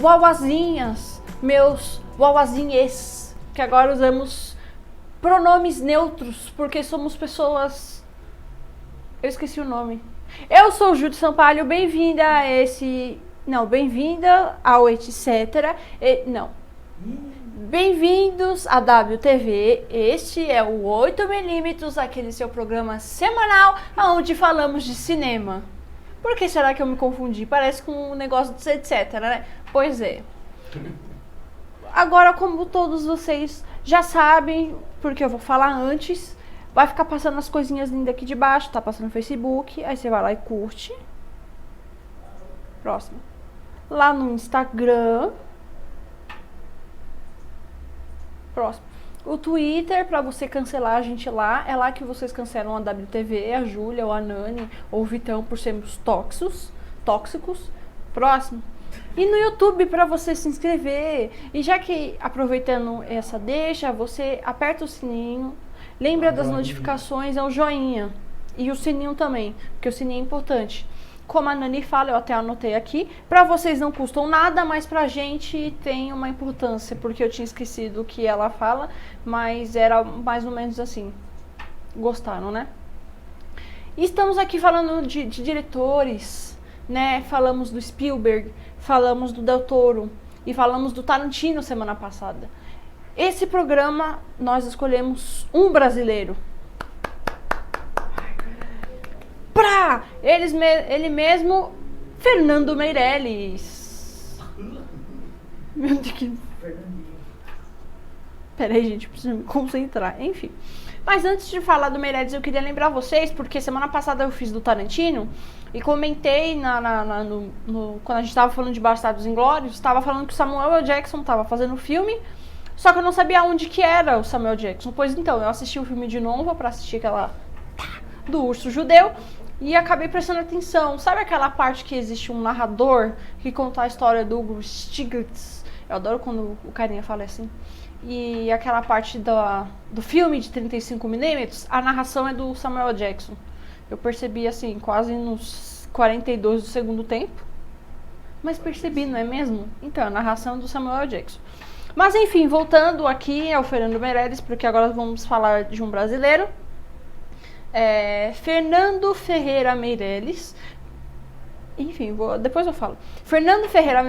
uauazinhas, meus uauazinhês, que agora usamos pronomes neutros, porque somos pessoas... Eu esqueci o nome. Eu sou Júlio Sampaio, bem-vinda a esse... Não, bem-vinda ao etc. Não. Bem-vindos à WTV, este é o 8mm, aquele seu programa semanal, onde falamos de cinema. Por que será que eu me confundi? Parece com um negócio de etc, né? Pois é. Agora, como todos vocês já sabem, porque eu vou falar antes, vai ficar passando as coisinhas lindas aqui de baixo, tá passando no Facebook, aí você vai lá e curte. Próximo. Lá no Instagram. Próximo. O Twitter, pra você cancelar a gente lá, é lá que vocês cancelam a WTV, a Júlia, ou a Nani, ou o Vitão por sermos tóxicos. Próximo. E no YouTube pra você se inscrever. E já que, aproveitando essa deixa, você aperta o sininho, lembra das notificações, é o joinha. E o sininho também, porque o sininho é importante. Como a Nani fala, eu até anotei aqui, pra vocês não custam nada, mas pra gente tem uma importância, porque eu tinha esquecido o que ela fala, mas era mais ou menos assim. Gostaram, né? E estamos aqui falando de diretores, né? Falamos do Spielberg, falamos do Del Toro e falamos do Tarantino semana passada. Esse programa nós escolhemos um brasileiro. Ele mesmo, Fernando Meirelles. Meu Deus, que... Peraí, gente, eu preciso me concentrar. Enfim. Mas antes de falar do Meirelles, eu queria lembrar vocês, porque semana passada eu fiz do Tarantino e comentei quando a gente estava falando de Bastardos Inglórios, estava falando que o Samuel L. Jackson estava fazendo o filme, só que eu não sabia onde que era o Samuel Jackson. Pois então, eu assisti o filme de novo para assistir aquela do urso judeu. E acabei prestando atenção. Sabe aquela parte que existe um narrador que conta a história do Hugo Stiglitz? Eu adoro quando o carinha fala assim. E aquela parte do filme de 35mm, a narração é do Samuel Jackson. Eu percebi assim, quase nos 42 do segundo tempo. Mas percebi, não é mesmo? Então, a narração é do Samuel Jackson. Mas enfim, voltando aqui ao Fernando Meirelles, porque agora vamos falar de um brasileiro. Fernando Ferreira Meirelles. Enfim, depois eu falo. Fernando Ferreira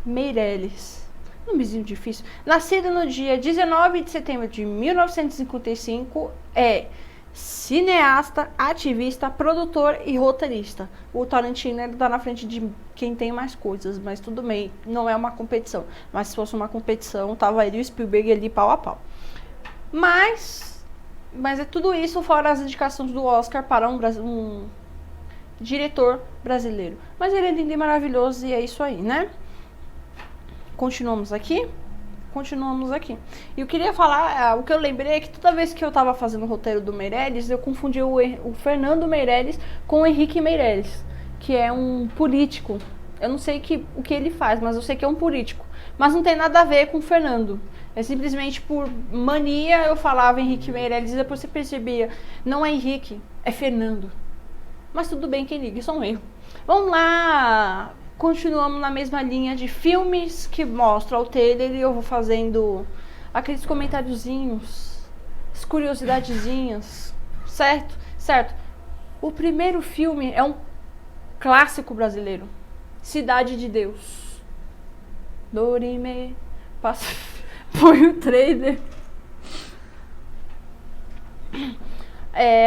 Meirelles. Nomezinho difícil. Nascido no dia 19 de setembro de 1955, é cineasta, ativista, produtor e roteirista. O Tarantino ele tá na frente de quem tem mais coisas, mas tudo bem, não é uma competição. Mas se fosse uma competição, tava ele e o Spielberg ali pau a pau. Mas é tudo isso fora as indicações do Oscar para um diretor brasileiro. Mas ele é lindo e maravilhoso e é isso aí, né? Continuamos aqui. E eu queria falar, o que eu lembrei é que toda vez que eu tava fazendo o roteiro do Meirelles, eu confundi o Fernando Meirelles com o Henrique Meirelles, que é um político. Eu não sei o que ele faz, mas eu sei que é um político. Mas não tem nada a ver com o Fernando. É simplesmente por mania eu falava Henrique Meirelles e depois você percebia, não é Henrique, é Fernando. Mas tudo bem, quem liga, isso é um erro. Vamos lá, continuamos na mesma linha de filmes que mostram o trailer e eu vou fazendo aqueles comentáriozinhos, as curiosidadezinhas, certo? Certo. O primeiro filme é um clássico brasileiro, Cidade de Deus. Dorime, passa... Põe o trailer.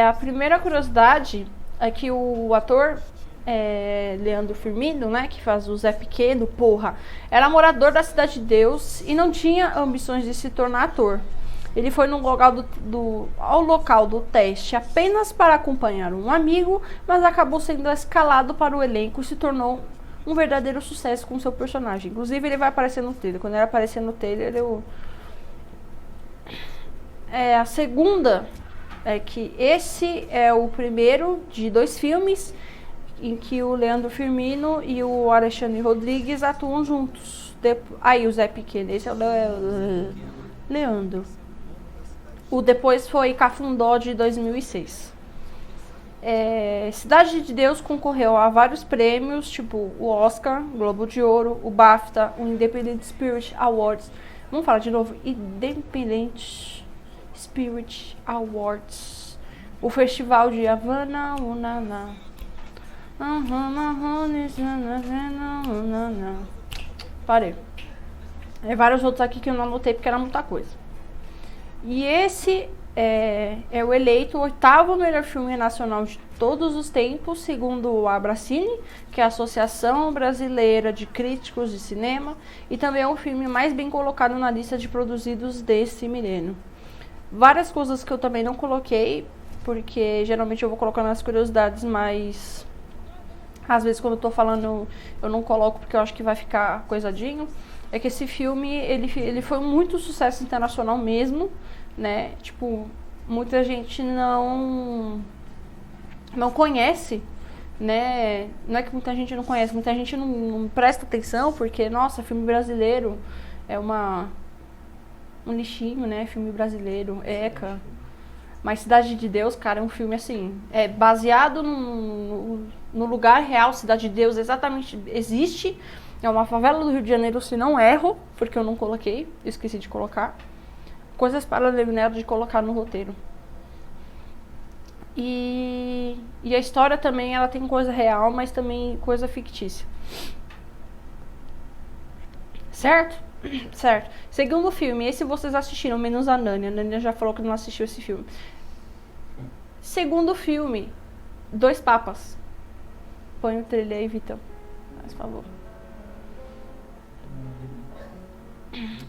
A primeira curiosidade é que o ator Leandro Firmino, né, que faz o Zé Pequeno, era morador da Cidade de Deus e não tinha ambições de se tornar ator. Ele foi ao local do teste apenas para acompanhar um amigo, mas acabou sendo escalado para o elenco e se tornou um verdadeiro sucesso com seu personagem. Inclusive, ele vai aparecer no trailer. Quando ele aparecer no trailer, a segunda é que esse é o primeiro de 2 filmes em que o Leandro Firmino e o Alexandre Rodrigues atuam juntos. Aí o Zé Pequeno, esse é o Leandro. O depois foi Cafundó, de 2006. Cidade de Deus concorreu a vários prêmios, tipo o Oscar, Globo de Ouro, o BAFTA, o Independent Spirit Awards. Vamos falar de novo, Independent Spirit Awards. O Festival de Havana, Unaná. Parei. Vários outros aqui que eu não anotei porque era muita coisa. E esse é o eleito o 8º melhor filme nacional de todos os tempos, segundo o Abracine, que é a Associação Brasileira de Críticos de Cinema, e também é o filme mais bem colocado na lista de produzidos desse milênio. Várias coisas que eu também não coloquei, porque geralmente eu vou colocando nas curiosidades, mas às vezes quando eu tô falando eu não coloco porque eu acho que vai ficar coisadinho. É que esse filme, ele foi muito sucesso internacional mesmo, né? Tipo, muita gente não conhece, né? Não é que muita gente não conhece, muita gente não presta atenção, porque, nossa, filme brasileiro é um lixinho, né? Filme brasileiro, ECA. Mas Cidade de Deus, cara, é um filme assim, baseado no lugar real. Cidade de Deus exatamente existe. É uma favela do Rio de Janeiro, se não erro, porque eu não coloquei, esqueci de colocar. Coisas para Leonardo de colocar no roteiro. E a história também, ela tem coisa real, mas também coisa fictícia. Certo? Certo. Segundo filme, esse vocês assistiram, menos a Nânia. A Nânia já falou que não assistiu esse filme. Segundo filme, Dois Papas. Põe o trailer aí, Vitão. Por favor.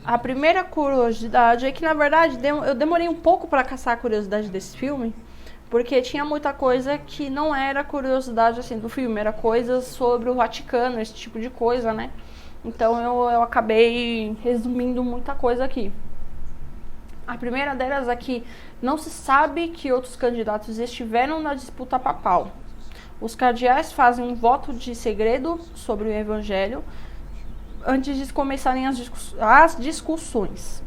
A primeira curiosidade é que, na verdade, eu demorei um pouco para caçar a curiosidade desse filme, porque tinha muita coisa que não era curiosidade assim do filme, era coisas sobre o Vaticano, esse tipo de coisa, né? Então eu acabei resumindo muita coisa aqui. A primeira delas é que não se sabe que outros candidatos estiveram na disputa papal. Os cardeais fazem um voto de segredo sobre o evangelho antes de começarem as discussões.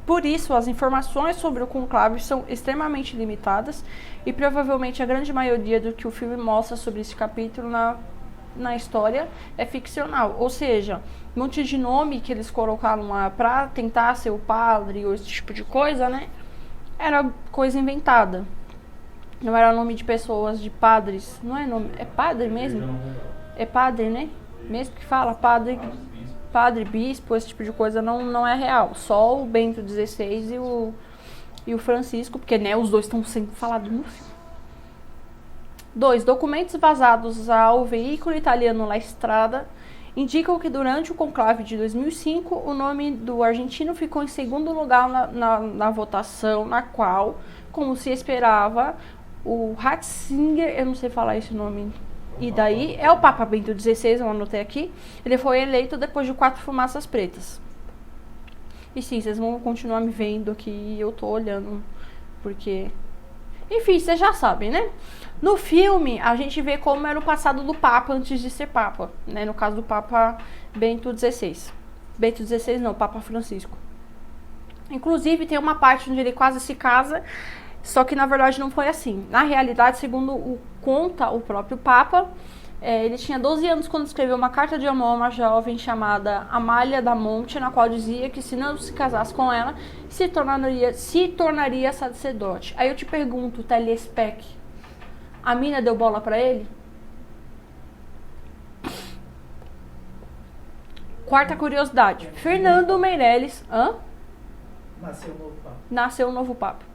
Por isso, as informações sobre o conclave são extremamente limitadas e provavelmente a grande maioria do que o filme mostra sobre esse capítulo na história é ficcional. Ou seja, um monte de nome que eles colocaram lá pra tentar ser o padre ou esse tipo de coisa, né? Era coisa inventada. Não era nome de pessoas, de padres. Não é nome, é padre mesmo? É padre, né? Mesmo que fala padre, bispo, esse tipo de coisa não é real. Só o Bento XVI e o Francisco, porque, né, os dois estão sendo falados no filme. 2. Documentos vazados ao veículo italiano La Strada indicam que durante o conclave de 2005, o nome do argentino ficou em segundo lugar na votação, na qual, como se esperava, o Ratzinger, eu não sei falar esse nome, e daí é o Papa Bento XVI, eu anotei aqui, ele foi eleito depois de 4 fumaças pretas. E sim, vocês vão continuar me vendo aqui, eu tô olhando, porque... Enfim, vocês já sabem, né? No filme, a gente vê como era o passado do Papa antes de ser Papa, né? No caso do Papa Bento XVI. Bento XVI não, Papa Francisco. Inclusive, tem uma parte onde ele quase se casa, só que na verdade não foi assim. Na realidade, segundo conta o próprio Papa, ele tinha 12 anos quando escreveu uma carta de amor a uma jovem chamada Amália da Monte, na qual dizia que se não se casasse com ela, se tornaria sacerdote. Aí eu te pergunto, Telespec, a mina deu bola pra ele? Quarta curiosidade, Fernando Meirelles... Nasceu um novo Papa.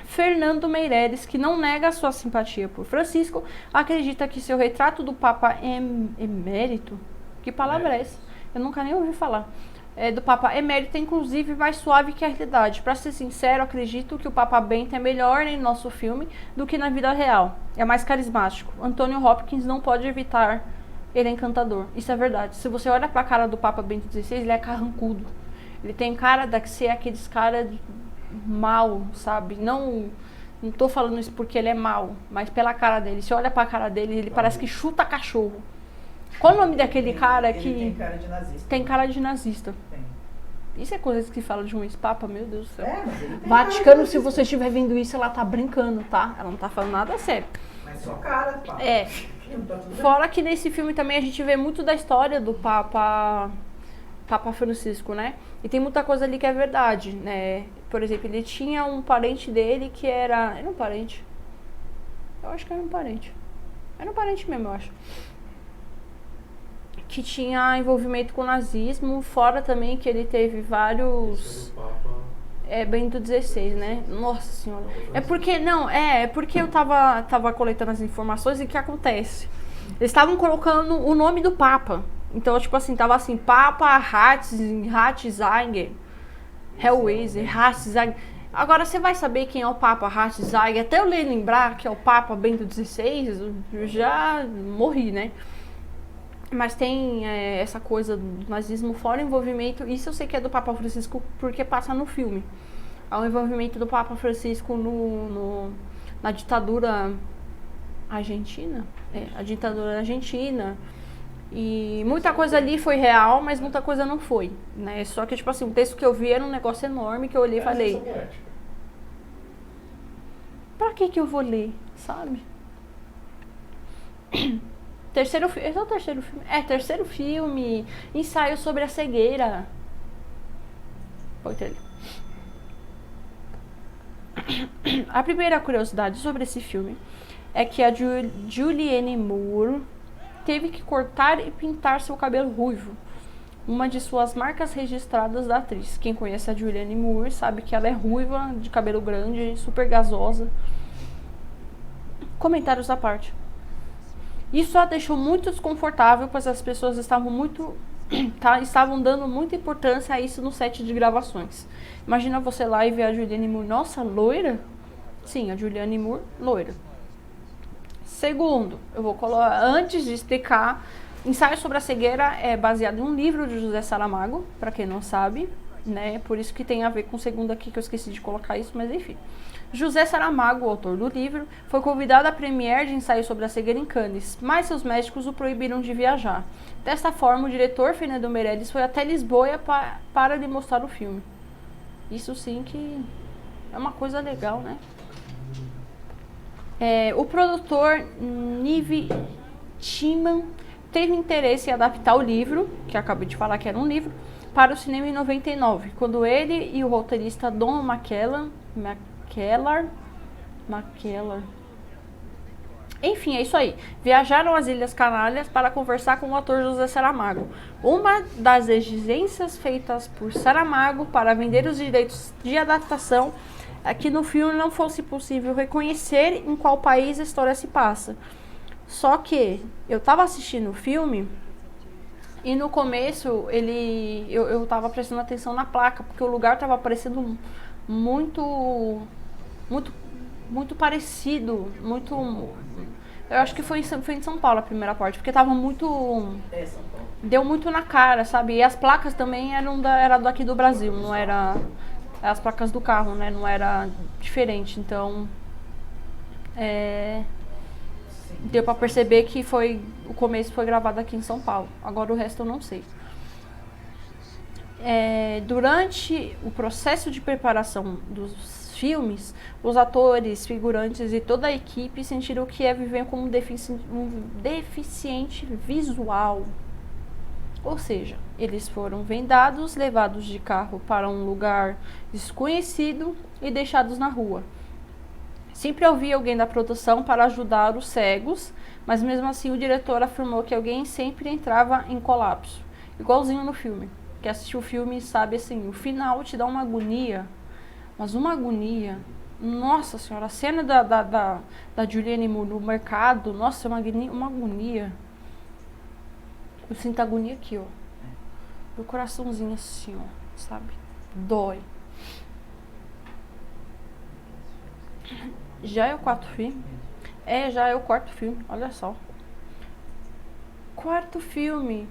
Fernando Meirelles, que não nega sua simpatia por Francisco, acredita que seu retrato do Papa Emérito, que palavra é essa? Eu nunca nem ouvi falar. Do Papa Emérito, inclusive, mais suave que a realidade. Para ser sincero, acredito que o Papa Bento é melhor em nosso filme do que na vida real. É mais carismático. Antônio Hopkins não pode evitar, ele é encantador. Isso é verdade. Se você olha para a cara do Papa Bento XVI, ele é carrancudo. Ele tem cara de ser aqueles caras mal, sabe? Não tô falando isso porque ele é mal, mas pela cara dele. Se olha pra cara dele, ele parece que chuta cachorro. Qual o nome daquele cara que... Ele tem cara de nazista. Tem cara de nazista. Tem. Isso é coisa que fala de um ex-papa, meu Deus do céu. Mas ele tem Vaticano, cara se você estiver vendo isso, ela tá brincando, tá? Ela não tá falando nada sério. Mas só cara, pá. Tá tudo bem. Fora que nesse filme também a gente vê muito da história do Papa Francisco, né? E tem muita coisa ali que é verdade, né? Por exemplo, ele tinha um parente dele que era... Era um parente? Eu acho que era um parente. Era um parente mesmo, eu acho. Que tinha envolvimento com o nazismo, fora também que ele teve vários... Bento XVI, né? Nossa senhora. É porque eu tava coletando as informações e o que acontece? Eles estavam colocando o nome do Papa. Então, tipo assim, tava assim, Papa Ratzinger, Hellraiser, Ratzinger. Agora, você vai saber quem é o Papa Ratzinger? Até eu lembrar que é o Papa Bento XVI, eu já morri, né? Mas tem essa coisa do nazismo fora o envolvimento. Isso eu sei que é do Papa Francisco porque passa no filme. Há o envolvimento do Papa Francisco na ditadura argentina. A ditadura argentina. E muita coisa ali foi real, mas muita coisa não foi, né? Só que, tipo assim, o texto que eu vi era um negócio enorme que eu olhei e falei... Pra que eu vou ler, sabe? Terceiro filme. Esse é o terceiro filme. Terceiro filme. Ensaio sobre a cegueira. Pode ter. A primeira curiosidade sobre esse filme é que a Julianne Moore teve que cortar e pintar seu cabelo ruivo. Uma de suas marcas registradas da atriz. Quem conhece a Julianne Moore sabe que ela é ruiva, de cabelo grande, super gasosa. Comentários à parte. Isso a deixou muito desconfortável, pois as pessoas estavam dando muita importância a isso no set de gravações. Imagina você lá e ver a Julianne Moore, nossa, loira? Sim, a Julianne Moore, loira. Segundo, eu vou colocar, antes de explicar, Ensaio sobre a Cegueira é baseado em um livro de José Saramago, para quem não sabe, né? Por isso que tem a ver com o segundo aqui, que eu esqueci de colocar isso, mas enfim. José Saramago, o autor do livro, foi convidado à premiere de Ensaio sobre a Cegueira em Cannes, mas seus médicos o proibiram de viajar. Desta forma, o diretor Fernando Meirelles foi até Lisboa para lhe mostrar o filme. Isso sim que é uma coisa legal, né? O produtor Nive Timan teve interesse em adaptar o livro, que acabei de falar que era um livro, para o cinema em 99, quando ele e o roteirista Don McKellar, enfim, é isso aí, viajaram às Ilhas Canárias para conversar com o ator José Saramago. Uma das exigências feitas por Saramago para vender os direitos de adaptação é que no filme não fosse possível reconhecer em qual país a história se passa. Só que eu tava assistindo o filme e no começo eu tava prestando atenção na placa, porque o lugar tava parecendo muito parecido, eu acho que foi em São Paulo a primeira parte, porque tava muito... São Paulo. Deu muito na cara, sabe? E as placas também era daqui do Brasil, não era... As placas do carro, né? Não era diferente, então... Deu pra perceber que o começo foi gravado aqui em São Paulo. Agora o resto eu não sei. Durante o processo de preparação dos filmes, os atores, figurantes e toda a equipe sentiram que viver como um deficiente visual. Ou seja, eles foram vendados, levados de carro para um lugar desconhecido e deixados na rua. Sempre havia alguém da produção para ajudar os cegos, mas mesmo assim o diretor afirmou que alguém sempre entrava em colapso. Igualzinho no filme. Quem assistiu o filme sabe assim, o final te dá uma agonia, mas uma agonia. Nossa senhora, a cena da Julianne Moore no mercado, nossa, é uma agonia. Eu sinto agonia aqui, ó. Meu coraçãozinho assim, ó, sabe? Dói. Já é o quarto filme? Já é o quarto filme, olha só. Quarto filme.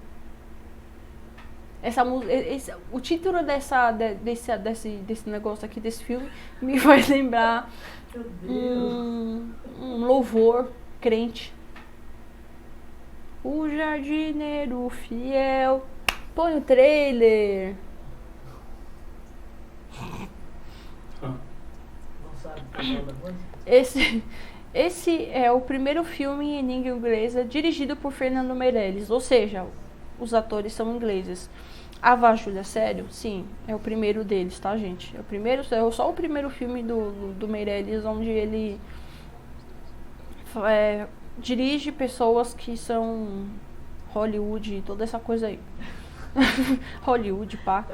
O título desse negócio aqui, desse filme, me vai lembrar um louvor crente. O jardineiro fiel. Põe o trailer. Esse é o primeiro filme em língua inglesa dirigido por Fernando Meirelles, ou seja, os atores são ingleses. A Vá, Júlia, sério? Sim, é o primeiro deles, tá, gente? É só o primeiro filme do Meirelles onde ele dirige pessoas que são Hollywood, toda essa coisa aí. Hollywood, pá.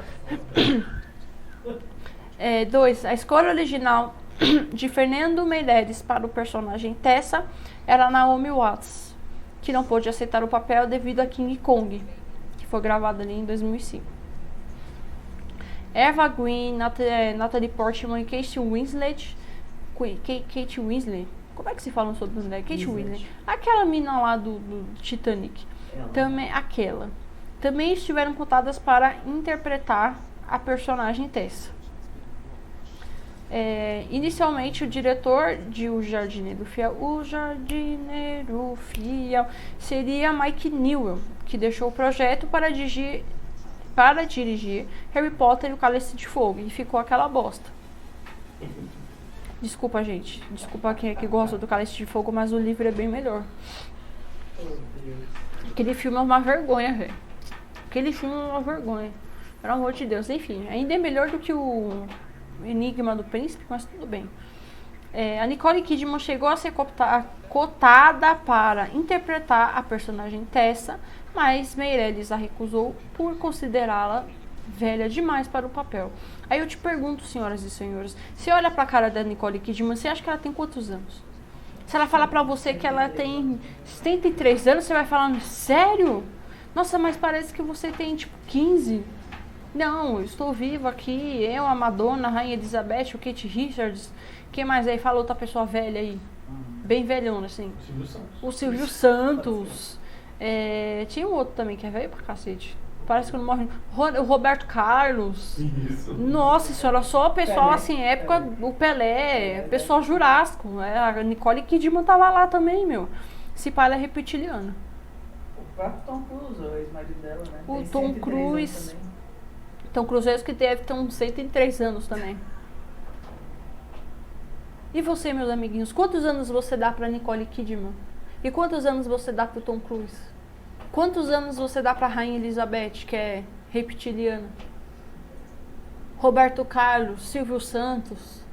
2. A escolha original de Fernando Meirelles para o personagem Tessa era Naomi Watts, que não pôde aceitar o papel devido a King Kong, que foi gravado ali em 2005. Eva Green, Natalie Portman e Kate Winslet. Como é que se fala no sobrenome dela? Kate Winslet. Aquela mina lá do Titanic. Também estiveram contadas para interpretar a personagem Tessa. Inicialmente, o diretor de O Jardineiro Fiel seria Mike Newell, que deixou o projeto para dirigir Harry Potter e o Cálice de Fogo, e ficou aquela bosta. Desculpa, gente. Desculpa quem é que gosta do Cálice de Fogo, mas o livro é bem melhor. Aquele filme é uma vergonha, velho. Aquele filme é uma vergonha. Pelo amor de Deus. Enfim, ainda é melhor do que o Enigma do Príncipe, mas tudo bem. A Nicole Kidman chegou a ser cotada para interpretar a personagem Tessa, mas Meirelles a recusou por considerá-la velha demais para o papel. Aí eu te pergunto, senhoras e senhores, você olha pra cara da Nicole Kidman, você acha que ela tem quantos anos? Se ela falar pra você que ela tem 73 anos, você vai falar, sério? Nossa, mas parece que você tem tipo 15. Não, eu estou viva aqui, eu, a Madonna, a Rainha Elizabeth, o Kate Richards, quem mais aí? Fala outra pessoa velha aí, bem velhona assim. O Silvio Santos. Tinha um outro também que é velho pra cacete. Parece que não morre. O Roberto Carlos. Isso. Nossa senhora, só o pessoal Pelé. Assim, época, o Pelé, pessoal Jurássico. A Nicole Kidman tava lá também, meu. Esse pai é reptiliano. O próprio Tom Cruise, o ex-marido dela, né? O Tom Cruise. Tom Cruise é que deve ter uns 103 anos também. E você, meus amiguinhos, quantos anos você dá pra Nicole Kidman? E quantos anos você dá pro Tom Cruise? Quantos anos você dá pra Rainha Elizabeth, que é reptiliana? Roberto Carlos, Silvio Santos.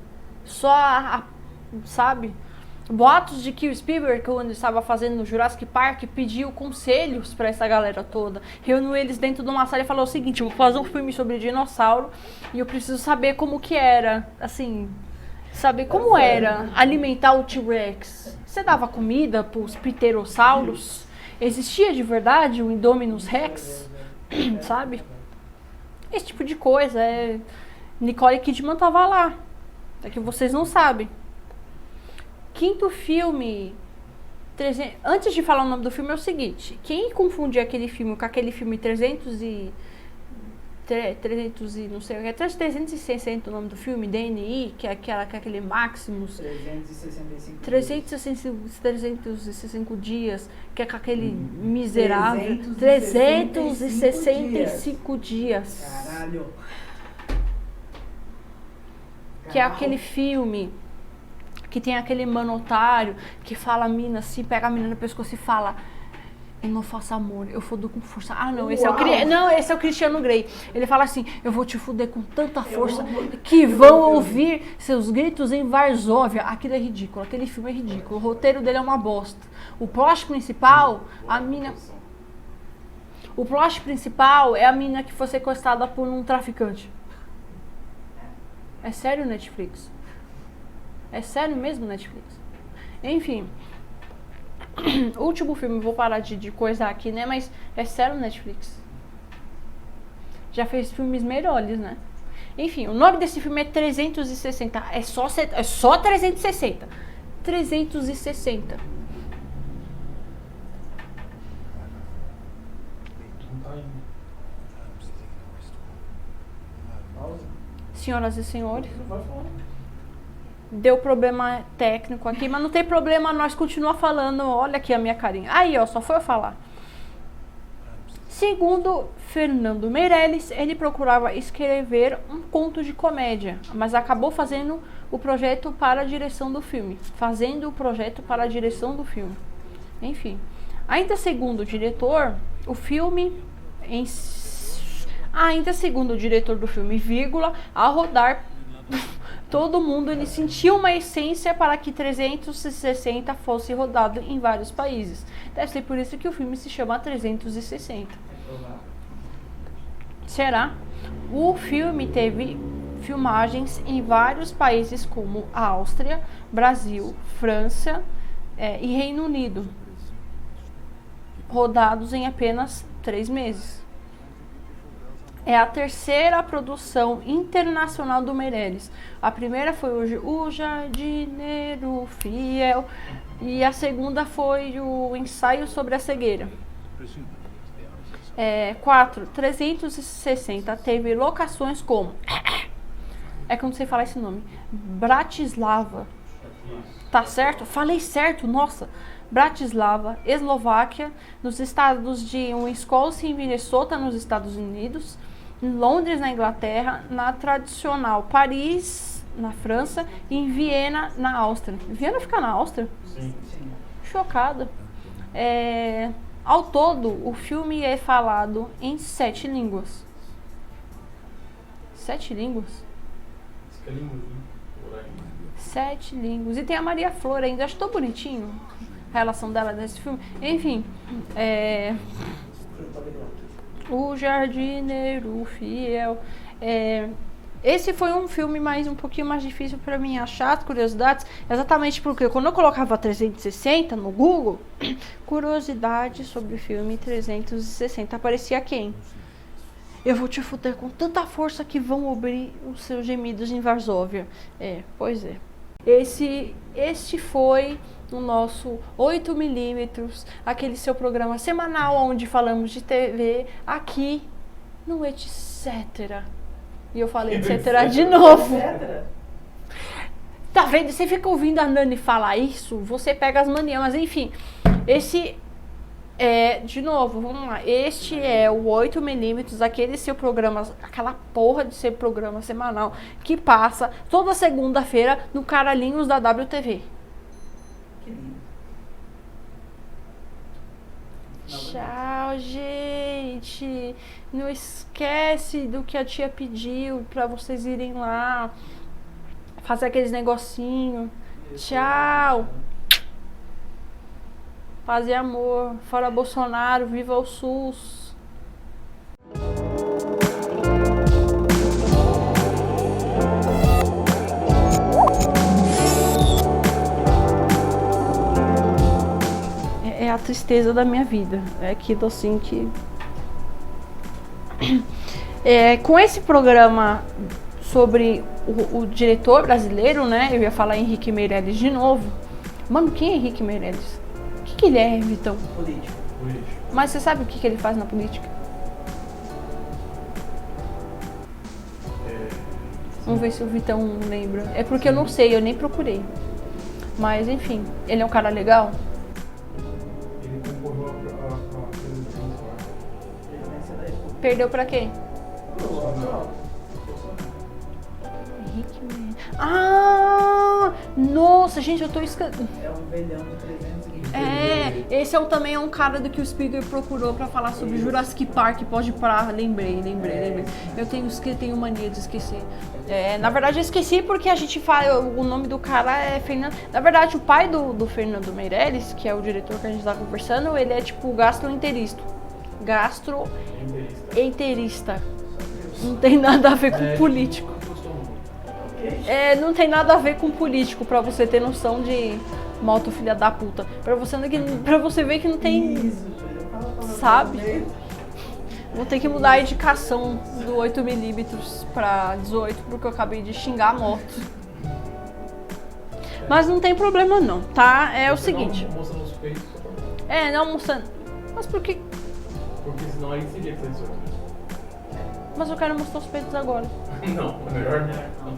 Sabe? Boatos de que o Spielberg, quando estava fazendo o Jurassic Park, pediu conselhos pra essa galera toda. Reuniu eles dentro de uma sala e falou o seguinte: vou fazer um filme sobre dinossauro e eu preciso saber como que era, assim, saber como era alimentar o T-Rex. Você dava comida pros pterossauros? Existia de verdade o Indominus Rex? Sabe? Esse tipo de coisa. Nicole Kidman tava lá. É que vocês não sabem. Quinto filme. Antes de falar o nome do filme é o seguinte. Quem confundir aquele filme com aquele filme 300 e não sei o que é, 360 o nome do filme, DNI, que é aquele Maximus. 365 dias, que é com aquele miserável. 365 dias. Caralho. Que é aquele filme que tem aquele manotário que fala a mina assim, pega a mina no pescoço e fala: eu não faço amor, eu fodo com força. Ah, não, esse é o Cristiano Grey. Ele fala assim: eu vou te foder com tanta força que vão ouvir seus gritos em Varsóvia. Aquilo é ridículo, aquele filme é ridículo. O roteiro dele é uma bosta. O plot principal, o plot principal é a mina que foi sequestrada por um traficante. É sério, Netflix? É sério mesmo, Netflix? Enfim. Último filme, vou parar de coisar aqui, né? Mas é sério, Netflix. Já fez filmes melhores, né? Enfim, o nome desse filme é 360. É só 360. 360. Senhoras e senhores, deu problema técnico aqui, mas não tem problema, nós continuamos falando. Olha aqui a minha carinha. Aí, ó, só foi eu falar. Segundo Fernando Meirelles, ele procurava escrever um conto de comédia, mas acabou fazendo o projeto para a direção do filme. Fazendo o projeto para a direção do filme. Enfim. Ainda segundo o diretor, o filme ainda segundo o diretor do filme, vírgula, ao rodar todo mundo, ele sentiu uma essência para que 360 fosse rodado em vários países. Deve ser por isso que o filme se chama 360. Será? O filme teve filmagens em vários países como a Áustria, Brasil, França e Reino Unido, rodados em apenas 3 meses. É a terceira produção internacional do Meirelles. A primeira foi o Jardineiro Fiel e a segunda foi o Ensaio sobre a Cegueira. 4. 360 teve locações como... É que eu não sei falar esse nome. Bratislava. Tá certo? Falei certo, nossa. Bratislava, Eslováquia, nos estados de Wisconsin e Minnesota, nos Estados Unidos, em Londres, na Inglaterra, na tradicional Paris, na França, e em Viena, na Áustria. Viena fica na Áustria? Sim. Chocada. Ao todo, o filme é falado em 7 línguas. 7 línguas? 7 línguas. E tem a Maria Flor ainda. Acho tão bonitinho a relação dela nesse filme. Enfim, o Jardineiro Fiel. Esse foi um filme um pouquinho mais difícil para mim achar as curiosidades, exatamente porque quando eu colocava 360 no Google, curiosidade sobre o filme 360, aparecia quem? Eu vou te fuder com tanta força que vão abrir os seus gemidos em Varsóvia. Pois é. Este foi o nosso 8mm, aquele seu programa semanal onde falamos de TV aqui no Etc. E eu falei etc. de novo. Tá vendo? Você fica ouvindo a Nani falar isso, você pega as manias. Mas enfim, de novo, vamos lá. Este é o 8mm, aquele seu programa, aquela porra de ser programa semanal que passa toda segunda-feira no Caralhinhos da WTV. Que lindo. Tchau, gente. Não esquece do que a tia pediu pra vocês irem lá fazer aqueles negocinho. Tchau. Paz e amor. Fora Bolsonaro. Viva o SUS. É a tristeza da minha vida. É aquilo assim que... com esse programa sobre o diretor brasileiro, né? Eu ia falar Henrique Meirelles de novo. Mano, quem é Henrique Meirelles? O que ele é, Vitão? Político. Mas você sabe o que ele faz na política? Vamos ver se o Vitão lembra. É porque eu não sei, eu nem procurei. Mas enfim, ele é um cara legal? Ele concorreu a presidência. Perdeu pra quem? Bolsonaro. Henrique Meirelles. Ah! Nossa, gente, eu tô esquecendo. É um velhão de 320. Esse também é um cara do que o Spielberg procurou pra falar sobre Jurassic Park. Pode parar, lembrei. Eu tenho mania de esquecer. Na verdade, eu esqueci porque a gente fala. O nome do cara é Fernando. Na verdade, o pai do Fernando Meirelles, que é o diretor que a gente tá conversando, ele é tipo gastroenterista. Gastroenterista. Não tem nada a ver com político. Não tem nada a ver com político, pra você ter noção de moto filha da puta. Pra você ver que não tem. Sabe? Vou ter que mudar a indicação do 8mm pra 18, porque eu acabei de xingar a moto. Mas não tem problema não, tá? É o seguinte. Não mostrando os peitos. Não mostrando. Mas por que? Porque senão aí seria 18. Mas eu quero mostrar os peitos agora. Não, melhor não.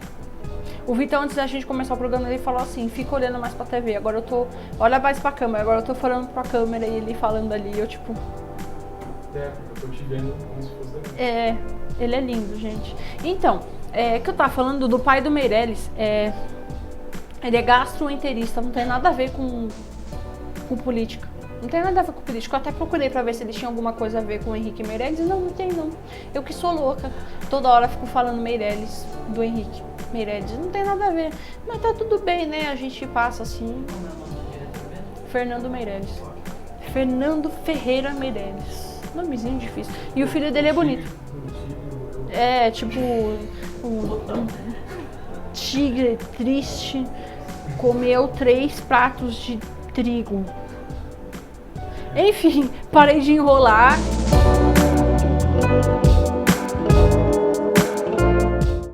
O Vitão, antes da gente começar o programa, ele falou assim, fica olhando mais pra TV. Agora eu tô... Olha mais pra câmera. Agora eu tô falando pra câmera e ele falando ali. Eu tipo... Porque eu tô te vendo como se fosse... Ele é lindo, gente. Então, que eu tava falando do pai do Meirelles. Ele é gastroenterista, não tem nada a ver com política. Não tem nada a ver com política. Eu até procurei pra ver se eles tinham alguma coisa a ver com o Henrique Meirelles. Não, não tem não. Eu que sou louca. Toda hora fico falando Meirelles, do Henrique Meirelles. Não tem nada a ver. Mas tá tudo bem, né? A gente passa assim. Como é o nome do diretor mesmo? Fernando Meirelles. Fernando Ferreira Meirelles. Nomezinho difícil. E o filho dele é bonito. É, tipo, um tigre triste comeu 3 pratos de trigo. Enfim, parei de enrolar.